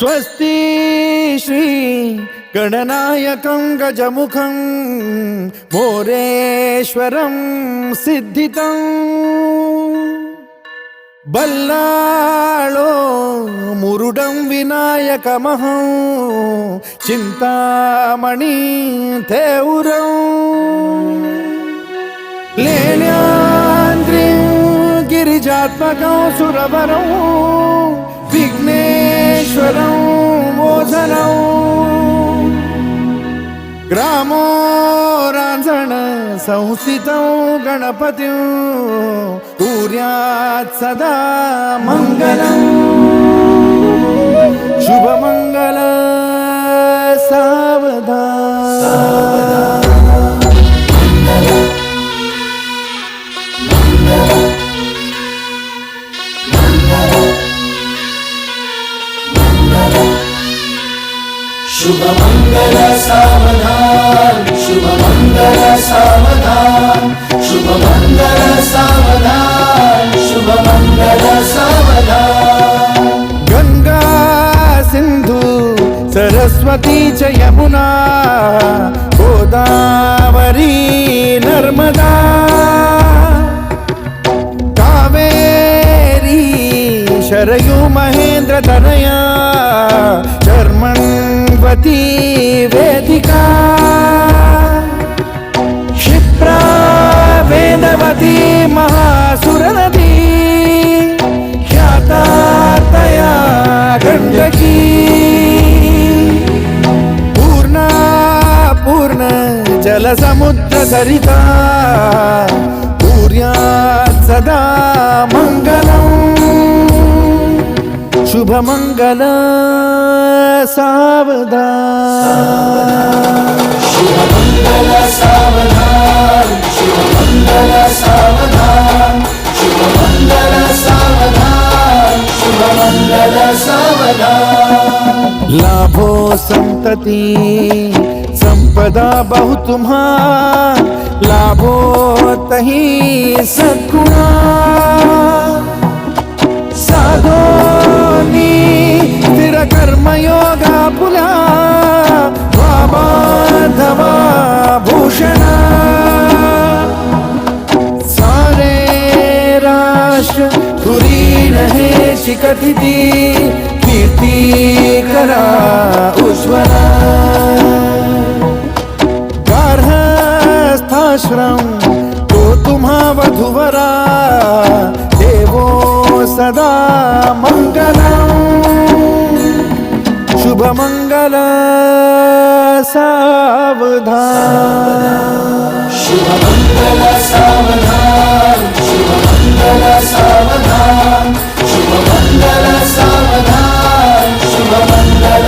स्वस्ति श्री गणनायकं गजमुखं मोरेश्वरं सिद्धितं बल्लाळो मुरुडं विनायकमहं चिंतामणि थेउरं लेण्याद्रिं गिरिजात्मकं सुरवरं विघ्नेश्वरं मोझनं ग्रामो रांझण संस्थितं गणपतिं कुर्यात् सदा मंगलं शुभमंगल सावधान शुभ मंगल सावधान, शुभ मंगल सावधान, शुभ मंगल सावधान, शुभ मंगल सावधान। गंगा सिंधु सरस्वती च यमुना गोदावरी नर्मदा कावेरी शरयू महेंद्र तनया चर्मण्वती वेदिका क्षिप्रा वेदवती महासुरनदी ख्याता तया गण्डकी पूर्णा पूर्ण जलसमुद्र सरिता कुर्यात् सदा मंगलम् शुभमंगल सावधान शुभ मंगल सावधान, शुभ मंगल सावधान, शुभ मंगल सावधान, शुभ मंगल सावधान। लाभो संतति संपदा बहु तुम्हा लाभो तही सद्गुणा साधोनी स्थिर कर्मयोगा पुला वामाधवा भूषणा सारे राष्ट्र धुरीण हे शिखतिथी कीर्ती करा उज्ज्वला गार्हस्थाश्रम तो तुम्हा वधुवरा देवो सदा मंगलम् शुभ मंगल सावधान शुभ मंगल सावधान, शुभ मंगल सावधान, शुभ मंगल सावधान, शुभ मंगल